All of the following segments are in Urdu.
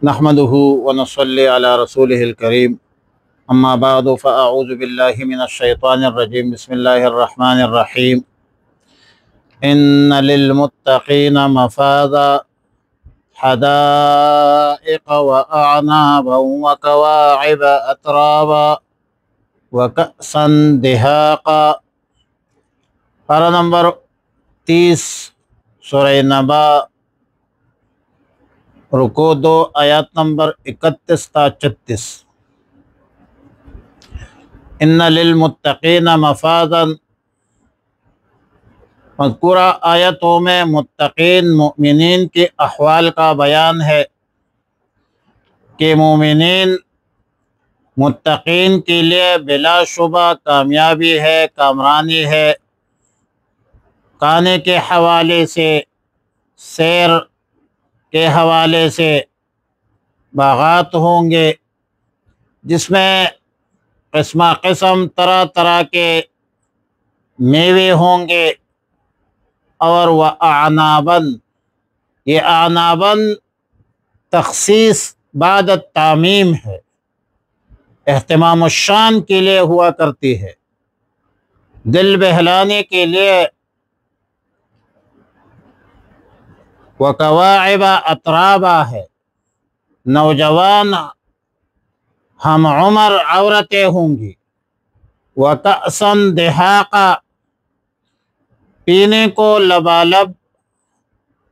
نحمده ونصلي على رسوله الكريم اما بعد فاعوذ بالله من الشيطان الرجيم بسم الله الرحمن الرحيم ان للمتقين مفازا حدائق واعنابا وكواعب اترابا وكأسا دهاقا۔ پارہ نمبر 30 سورہ نبا، رکو 2 آیات نمبر 31 تا 36۔ ان للمتقین مفازا، مذکورہ آیتوں میں متقین مؤمنین کے احوال کا بیان ہے کہ مومنین متقین کے لیے بلا شبہ کامیابی ہے، کامرانی ہے۔ کھانے کے حوالے سے، سیر کے حوالے سے باغات ہوں گے جس میں قسم قسم طرح طرح کے میوے ہوں گے، اور وَأَعْنَابًا، یہ اعناباً تخصیص بعد التعمیم ہے، اہتمام الشان کے لیے ہوا کرتی ہے، دل بہلانے کے لیے۔ وَكَوَاعِبَ أَتْرَابًا ہے، نوجوان ہم عمر عورتیں ہوں گی۔ وَكَأْسًا دِهَاقًا، پینے کو لبالب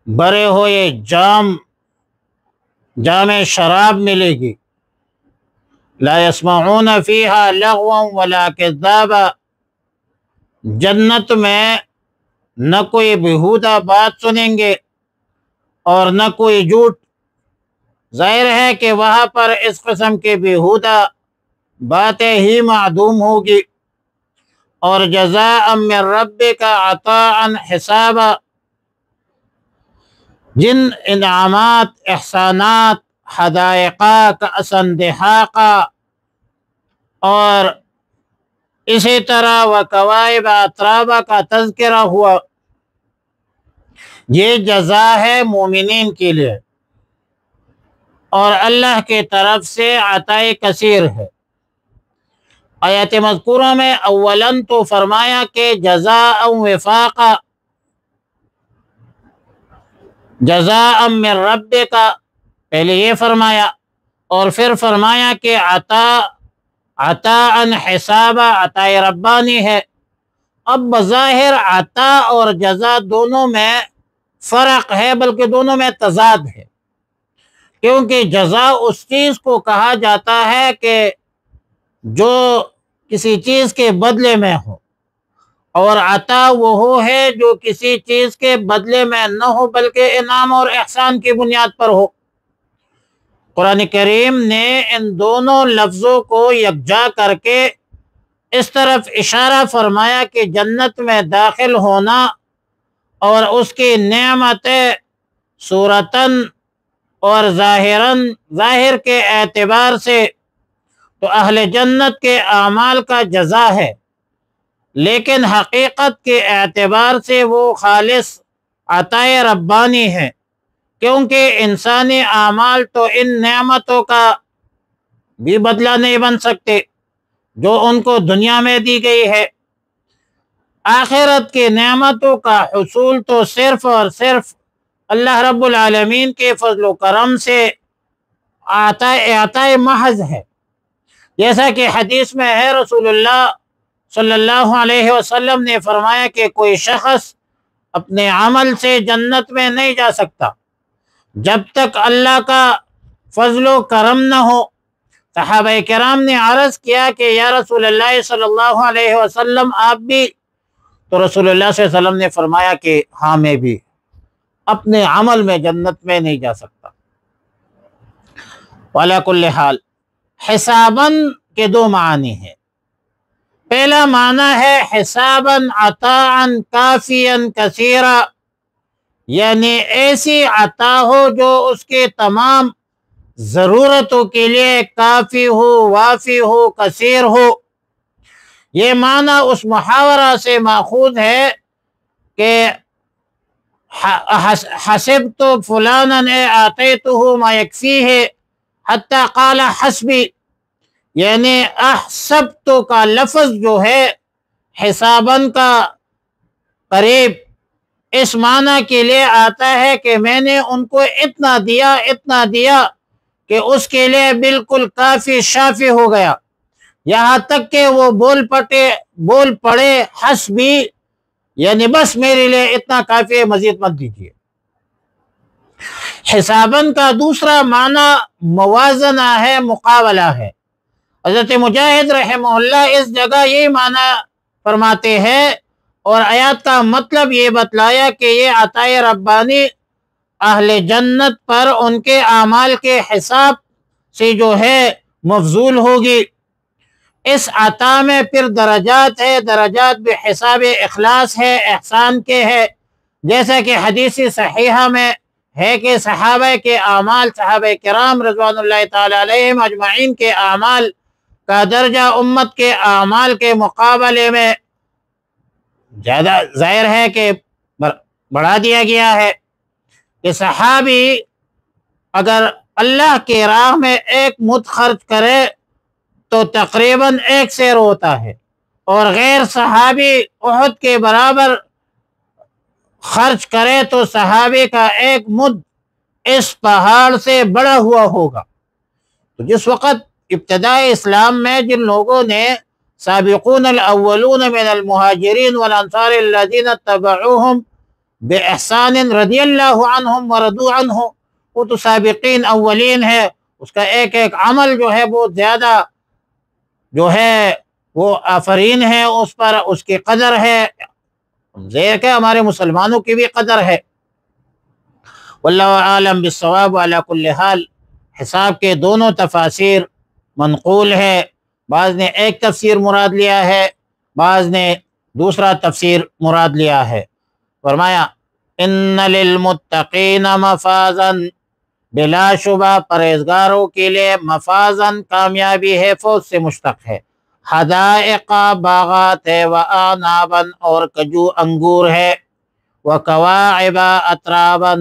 بھرے ہوئے جام شراب ملے گی۔ لا يسمعون فيها لغوا ولا كذابا، جنت میں نہ کوئی بیہودہ بات سنیں گے اور نہ کوئی جھوٹ۔ ظاہر ہے کہ وہاں پر اس قسم کے بیہودہ باتیں ہی معدوم ہوگی۔ اور جزاء من ربک عطاء حسابا، جن انعامات، احسانات، حدائقہ، کأسا دہاقا، اور اسی طرح وکواعب اترابا کا تذکرہ ہوا، یہ جزا ہے مومنین کے لیے، اور اللہ کی طرف سے عطائے کثیر ہے۔ آیات مذکورہ میں اولاً تو فرمایا کہ جزاء وفاقا، جزاء من ربک، پہلے یہ فرمایا، اور پھر فرمایا کہ عطاء حسابا، عطاء ربانی ہے۔ اب بظاہر عطا اور جزا دونوں میں فرق ہے، بلکہ دونوں میں تضاد ہے، کیونکہ جزا اس چیز کو کہا جاتا ہے کہ جو کسی چیز کے بدلے میں ہو، اور عطا وہ ہے جو کسی چیز کے بدلے میں نہ ہو بلکہ انعام اور احسان کی بنیاد پر ہو۔ قرآن کریم نے ان دونوں لفظوں کو یکجا کر کے اس طرف اشارہ فرمایا کہ جنت میں داخل ہونا اور اس کی نعمتیں صورتاً اور ظاہر کے اعتبار سے تو اہل جنت کے اعمال کا جزا ہے، لیکن حقیقت کے اعتبار سے وہ خالص عطائے ربانی ہے، کیونکہ انسانی اعمال تو ان نعمتوں کا بھی بدلہ نہیں بن سکتے جو ان کو دنیا میں دی گئی ہے۔ آخرت کی نعمتوں کا حصول تو صرف اور صرف اللہ رب العالمین کے فضل و کرم سے عطائے محض ہے، جیسا کہ حدیث میں ہے، رسول اللہ صلی اللہ علیہ وسلم نے فرمایا کہ کوئی شخص اپنے عمل سے جنت میں نہیں جا سکتا جب تک اللہ کا فضل و کرم نہ ہو۔ صحابہ کرام نے عرض کیا کہ یا رسول اللہ صلی اللہ علیہ وسلم آپ بھی؟ تو رسول اللہ صلی اللہ علیہ وسلم نے فرمایا کہ ہاں میں بھی اپنے عمل میں جنت میں نہیں جا سکتا۔ وعلی کل حال، حساباً کے 2 معنی ہیں۔ پہلا معنی ہے حساباً عطاءً کافیاً کثیرا، یعنی ایسی عطا ہو جو اس کے تمام ضرورتوں کے لیے کافی ہو، وافی ہو، کثیر ہو۔ یہ معنی اس محاورہ سے ماخوذ ہے کہ حسبت فلانا آتیتہ ما یکفیہ حتی قال حسبی، یعنی احسبت کا لفظ جو ہے حسابن کا قریب اس معنی کے لیے آتا ہے کہ میں نے ان کو اتنا دیا کہ اس کے لیے بالکل کافی شافی ہو گیا، یہاں تک کہ وہ بول پڑے حسبی، یعنی بس میرے لیے اتنا کافی ہے، مزید مت دیجیے۔ حسابن کا دوسرا معنی موازنہ ہے، مقابلہ ہے۔ حضرت مجاہد رحمہ اللہ اس جگہ یہی معنی فرماتے ہیں، اور آیات کا مطلب یہ بتلایا کہ یہ عطا ربانی اہل جنت پر ان کے اعمال کے حساب سے جو ہے مفضول ہوگی۔ اس عطا میں پھر درجات ہے، درجات بحساب اخلاص ہے، احسان کے ہے، جیسا کہ حدیث صحیحہ میں ہے کہ صحابہ کے اعمال، صحابہ کرام رضوان اللہ تعالی علیہم اجمعین کے اعمال کا درجہ امت کے اعمال کے مقابلے میں زیادہ ظاہر ہے کہ بڑھا دیا گیا ہے، کہ صحابی اگر اللہ کے راہ میں ایک مد خرچ کرے تو تقریباً 1 سیر ہوتا ہے، اور غیر صحابی احد کے برابر خرچ کرے تو صحابی کا 1 مد اس پہاڑ سے بڑا ہوا ہوگا۔ تو جس وقت ابتدائی اسلام میں جن لوگوں نے سابقون الاولون من المہاجرین والانصار الذین اتبعوہم باحسان رضی اللہ عنہم ورضوا عنہ، وہ تو سابقین اولین ہے، اس کا ایک عمل جو ہے بہت زیادہ جو ہے وہ آفرین ہے، اس پر اس کی قدر ہے، زیر کہ ہمارے مسلمانوں کی بھی قدر ہے۔ واللہ عالم بالصواب۔ علی کل حال حساب کے دونوں تفاسیر منقول ہے، بعض نے ایک تفسیر مراد لیا ہے، بعض نے دوسرا تفسیر مراد لیا ہے۔ فرمایا ان للمتقین مفازا، بلا شبہ پرہیزگاروں کے لیے مفازن کامیابی ہے، فوز سے مشتق ہے، حدائق باغات ہے، وآنابا اور کجو انگور ہے، وکواعب اترابا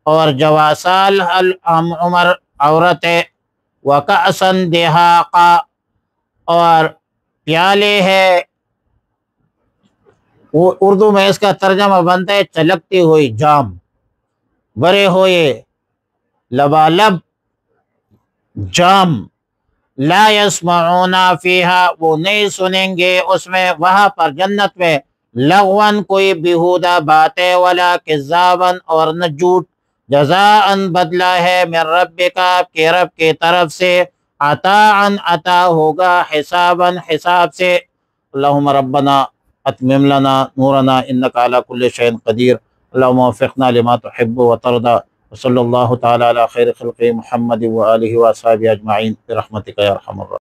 اور جواسال عمر عورت ہے، وکأسن دہاقا اور پیالے ہے، وہ اردو میں اس کا ترجمہ بنتا ہے چلکتی ہوئی جام، بھرے ہوئے لبالب جام، لا یسمعون فیہا وہ نہیں سنیں گے اس میں، وہاں پر جنت میں، لغون کوئی بیہودہ باتیں، ولا کذابا اور نہ جھوٹ، جزاء بدلہ ہے، من ربک آپ کے رب کی طرف سے، عطاء عطا ہوگا، حسابا حساب سے۔ اللہم ربنا اتمم لنا نورنا انک علی کل شیء قدیر، اللہم وفقنا لما تحب وترضى، وصلی اللہ تعالی علی خیر خلق محمد وآلہ وصحبہ اجمعین برحمتک یا ارحم الراحمین۔